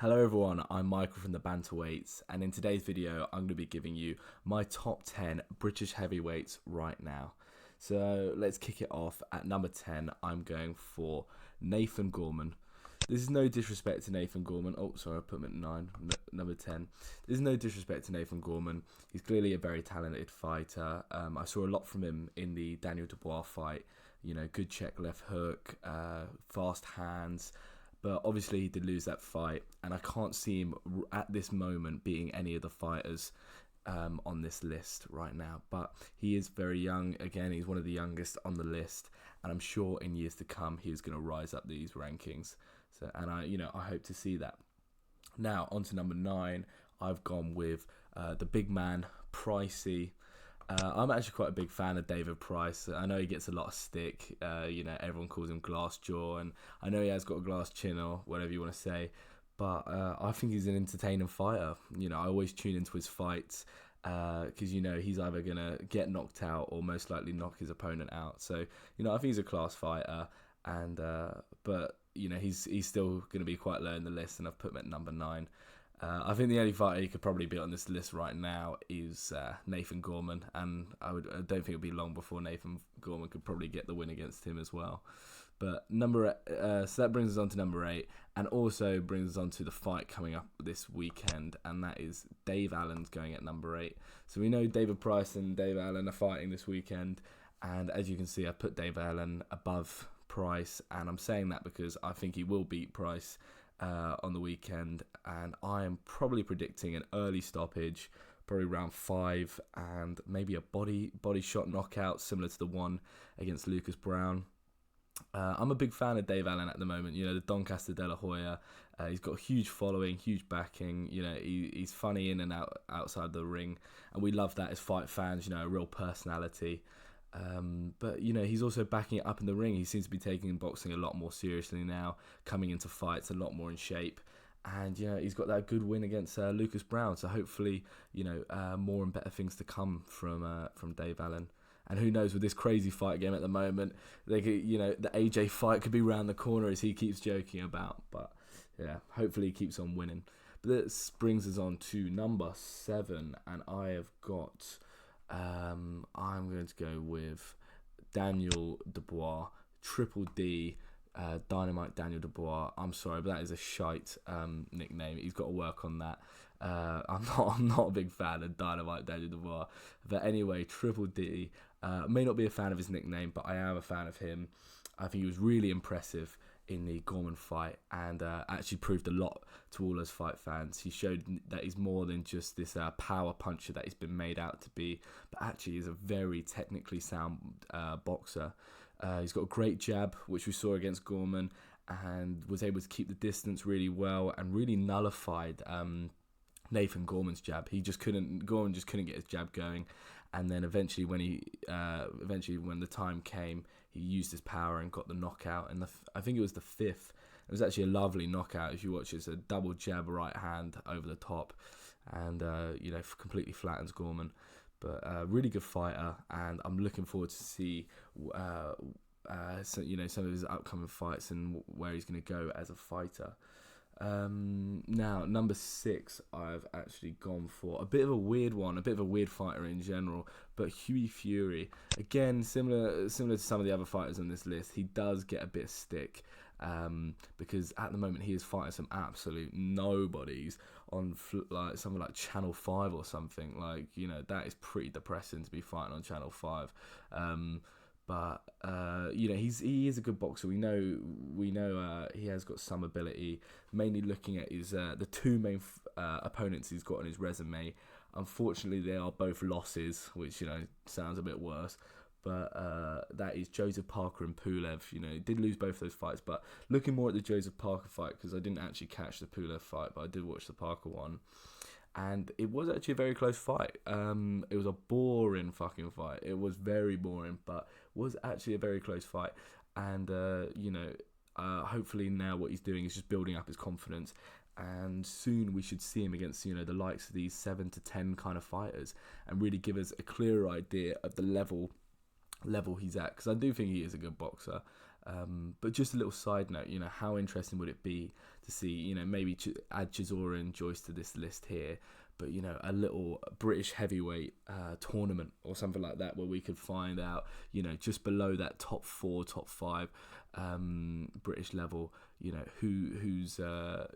Hello everyone, I'm Michael from the Bantamweights, and in today's video I'm going to be giving you my top 10 British heavyweights right now. So let's kick it off. At number 10, I'm going for Nathan Gorman. This is no disrespect to Nathan Gorman. Oh, sorry, I put him at 9. Number 10. This is no disrespect to Nathan Gorman. He's clearly a very talented fighter. I saw a lot from him in the Daniel Dubois fight. You know, good check left hook, fast hands. But obviously he did lose that fight, and I can't see him at this moment beating any of the fighters on this list right now. But he is very young. Again, he's one of the youngest on the list, and I'm sure in years to come he's going to rise up these rankings. So, and I hope to see that. Now on to number 9. I've gone with the big man, Pricey. I'm actually quite a big fan of David Price. I know he gets a lot of stick. Everyone calls him Glass Jaw, and I know he has got a glass chin or whatever you want to say. But I think he's an entertaining fighter. I always tune into his fights because he's either gonna get knocked out or most likely knock his opponent out. So I think he's a class fighter, and but he's still gonna be quite low in the list, and I've put him at number 9. I think the only fighter he could probably be on this list right now is Nathan Gorman, and I don't think it'll be long before Nathan Gorman could probably get the win against him as well. But so that brings us on to number 8, and also brings us on to the fight coming up this weekend, and that is Dave Allen's going at number 8. So we know David Price and Dave Allen are fighting this weekend, and as you can see, I put Dave Allen above Price, and I'm saying that because I think he will beat Price on the weekend, and I am probably predicting an early stoppage, probably round 5, and maybe a body shot knockout similar to the one against Lucas Brown. I'm a big fan of Dave Allen at the moment. The Doncaster De La Hoya. He's got a huge following, huge backing. He's funny in and outside the ring, and we love that as fight fans. A real personality. But he's also backing it up in the ring. He seems to be taking boxing a lot more seriously now, coming into fights a lot more in shape, and he's got that good win against Lucas Brown. So hopefully more and better things to come from Dave Allen. And who knows, with this crazy fight game at the moment, they could, the AJ fight could be round the corner, as he keeps joking about. But yeah, hopefully he keeps on winning. But this brings us on to number 7, and I have got I'm going to go with Daniel Dubois, Triple D, Dynamite Daniel Dubois. I'm sorry, but that is a shite nickname. He's got to work on that. I'm not a big fan of Dynamite Daniel Dubois. But anyway, Triple D. May not be a fan of his nickname, but I am a fan of him. I think he was really impressive in the Gorman fight, and actually proved a lot to all us fight fans. He showed that he's more than just this power puncher that he's been made out to be, but actually is a very technically sound boxer. He's got a great jab, which we saw against Gorman, and was able to keep the distance really well and really nullified Nathan Gorman's jab. Gorman just couldn't get his jab going, and then eventually when the time came, he used his power and got the knockout. And I think it was the 5th. It was actually a lovely knockout. If you watch, it's a double jab right hand over the top, and completely flattens Gorman. But really good fighter, and I'm looking forward to see some of his upcoming fights and where he's going to go as a fighter. Now, number 6, I've actually gone for a bit of a weird one, a bit of a weird fighter in general, but Huey Fury. Again, similar to some of the other fighters on this list, he does get a bit of stick, because at the moment he is fighting some absolute nobodies on like something like Channel 5 or something. That is pretty depressing to be fighting on Channel 5. But he is a good boxer. We know he has got some ability. Mainly looking at his the 2 main opponents he's got on his resume. Unfortunately, they are both losses, which sounds a bit worse. But that is Joseph Parker and Pulev. He did lose both those fights. But looking more at the Joseph Parker fight, because I didn't actually catch the Pulev fight, but I did watch the Parker one. And it was actually a very close fight. It was a boring fucking fight. It was very boring, but was actually a very close fight. And, hopefully now what he's doing is just building up his confidence. And soon we should see him against, the likes of these 7 to 10 kind of fighters, and really give us a clearer idea of the level he's at. Because I do think he is a good boxer. But just a little side note, how interesting would it be to see, maybe add Chisora and Joyce to this list here, but, a little British heavyweight tournament or something like that where we could find out, just below that top 4, top 5 British level, who's the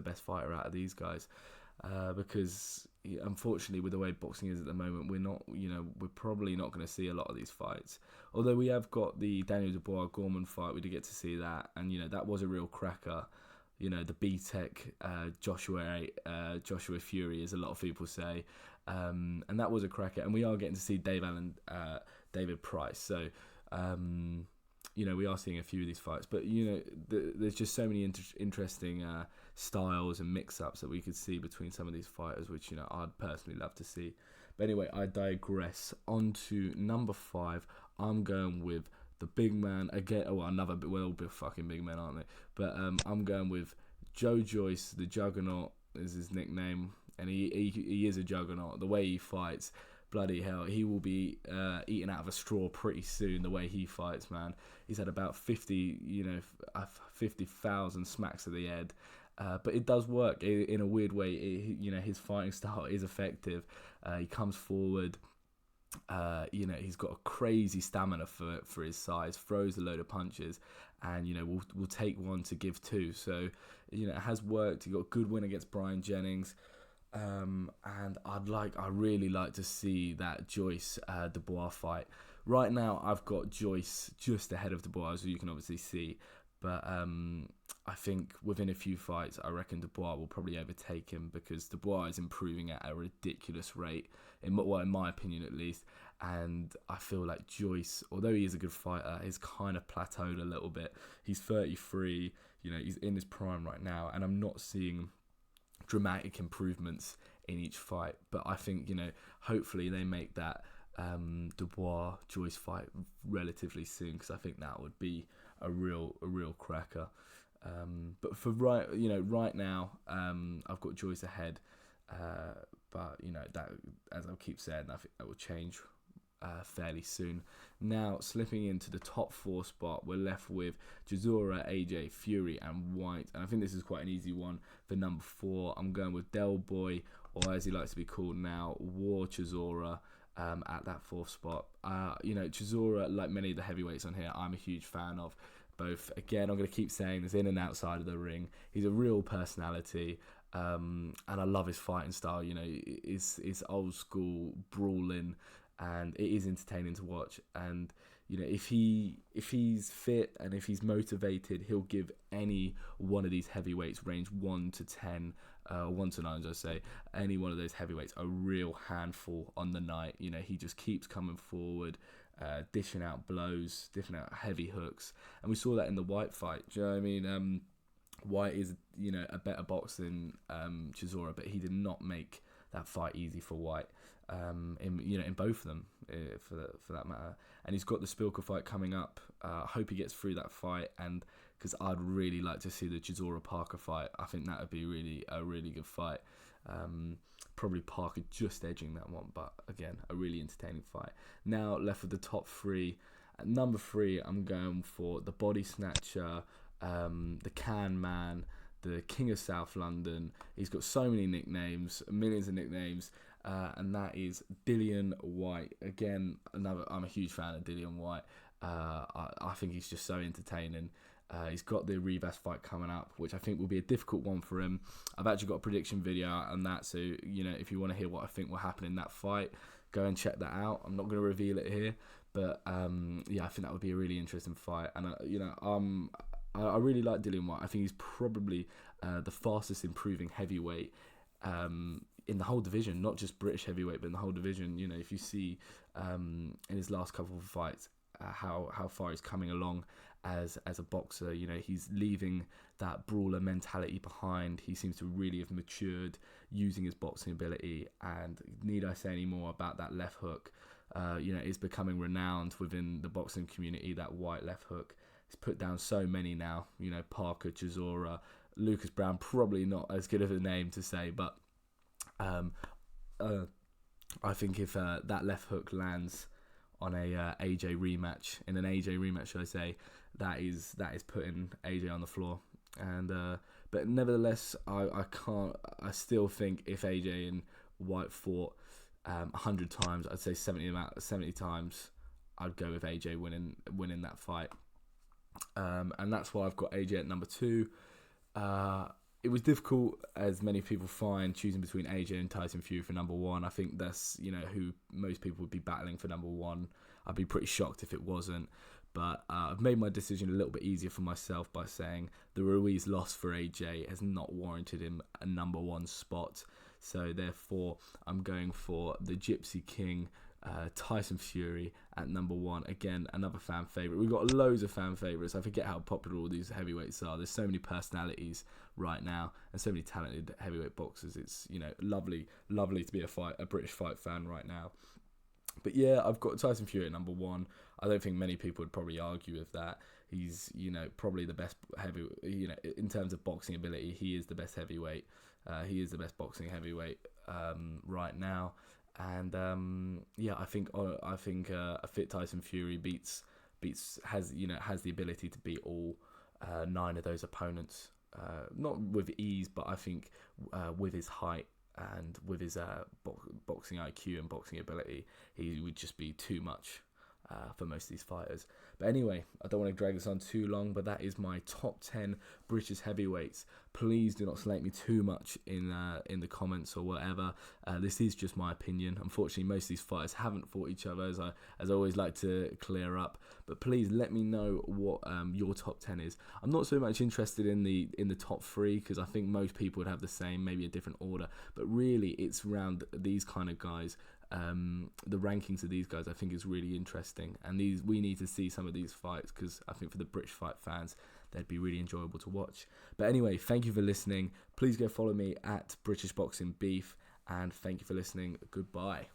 best fighter out of these guys. Because unfortunately, with the way boxing is at the moment, we're probably not going to see a lot of these fights. Although we have got the Daniel Dubois Gorman fight, we did get to see that, and that was a real cracker. The B-Tech Joshua Fury, as a lot of people say, and that was a cracker. And we are getting to see David Price. So we are seeing a few of these fights, but there's just so many interesting styles and mix-ups that we could see between some of these fighters, which I'd personally love to see. But anyway, I digress. On to number 5. I'm going with the big man again. Oh, another big. Well, big fucking big men, aren't they? But I'm going with Joyce the Juggernaut is his nickname, and he is a juggernaut. The way he fights, bloody hell, he will be eaten out of a straw pretty soon. The way he fights, man, he's had about 50,000 smacks to the head. But it does work in a weird way. His fighting style is effective. He comes forward. He's got a crazy stamina for his size. Throws a load of punches, and will take one to give two. So it has worked. He got a good win against Brian Jennings. And I really like to see that Joyce Dubois fight. Right now, I've got Joyce just ahead of Dubois, as you can obviously see. But I think within a few fights, I reckon Dubois will probably overtake him, because Dubois is improving at a ridiculous rate, in my opinion at least. And I feel like Joyce, although he is a good fighter, is kind of plateaued a little bit. He's 33, he's in his prime right now, and I'm not seeing dramatic improvements in each fight. But I think, hopefully they make that Dubois Joyce fight relatively soon, because I think that would be a real cracker. But for right now, I've got Joyce ahead. But that, as I'll keep saying, I think that will change fairly soon. Now, slipping into the top 4 spot, we're left with Chisora, AJ, Fury, and Whyte. And I think this is quite an easy one for number 4. I'm going with Del Boy, or as he likes to be called now, War Chisora, at that 4th spot. Chisora, like many of the heavyweights on here, I'm a huge fan of. Both, again, I'm going to keep saying this, in and outside of the ring. He's a real personality, and I love his fighting style. It's old school, brawling, and it is entertaining to watch. And if he's fit and if he's motivated, he'll give any one of these heavyweights, range 1 to 10, 1 to 9, as I say, any one of those heavyweights, a real handful on the night. He just keeps coming forward, dishing out blows, dishing out heavy hooks, and we saw that in the Whyte fight. Do you know what I mean? Whyte is a better boxer than Chisora, but he did not make that fight easy for Whyte. In both of them, for that matter. And he's got the Spilker fight coming up. I hope he gets through that fight, and because I'd really like to see the Chisora Parker fight. I think that would be a really good fight. Probably Parker just edging that one, but again, a really entertaining fight. Now left with the top 3. At number 3, I'm going for the Body Snatcher, the Can Man, the King of South London. He's got so many nicknames, millions of nicknames, and that is Dillian Whyte. Again, I'm a huge fan of Dillian Whyte. I think he's just so entertaining. He's got the Rivas fight coming up, which I think will be a difficult one for him. I've actually got a prediction video out on that, so if you want to hear what I think will happen in that fight, go and check that out. I'm not going to reveal it here, but I think that would be a really interesting fight. And I really like Dillian Whyte. I think he's probably the fastest improving heavyweight in the whole division, not just British heavyweight, but in the whole division. If you see in his last couple of fights how far he's coming along as a boxer, he's leaving that brawler mentality behind. He seems to really have matured using his boxing ability, and need I say any more about that left hook? Is becoming renowned within the boxing community. That Whyte left hook. He's put down so many now. Parker, Chisora, Lucas Brown, probably not as good of a name to say, but I think if that left hook lands on a AJ rematch. In an AJ rematch, should I say, that is putting AJ on the floor. And but nevertheless, I still think if AJ and Whyte fought 100 times, I'd say 70 times, I'd go with AJ winning that fight. And that's why I've got AJ at number 2. It was difficult, as many people find, choosing between AJ and Tyson Fury for number 1. I think that's, who most people would be battling for number 1. I'd be pretty shocked if it wasn't. But I've made my decision a little bit easier for myself by saying the Ruiz loss for AJ has not warranted him a number 1 spot. So therefore, I'm going for the Gypsy King, Tyson Fury at number 1. Again, another fan favourite. We've got loads of fan favourites. I forget how popular all these heavyweights are. There's so many personalities right now and so many talented heavyweight boxers. It's, lovely to be a British fight fan right now. But yeah, I've got Tyson Fury at number 1. I don't think many people would probably argue with that. He's, probably the best heavyweight, in terms of boxing ability, he is the best heavyweight. He is the best boxing heavyweight right now. And I think a fit Tyson Fury has the ability to beat all 9 of those opponents, not with ease, but I think with his height and with his boxing IQ and boxing ability, he would just be too much for most of these fighters. But anyway, I don't want to drag this on too long, but that is my top 10 British heavyweights. Please do not slate me too much in the comments or whatever. This is just my opinion. Unfortunately, most of these fighters haven't fought each other, as I always like to clear up. But please let me know what your top 10 is. I'm not so much interested in the top 3, because I think most people would have the same, maybe a different order. But really, it's around these kind of guys. The rankings of these guys I think is really interesting, and we need to see some of these fights, because I think for the British fight fans they'd be really enjoyable to watch. But anyway, thank you for listening. Please go follow me at British Boxing Beef, and thank you for listening. Goodbye.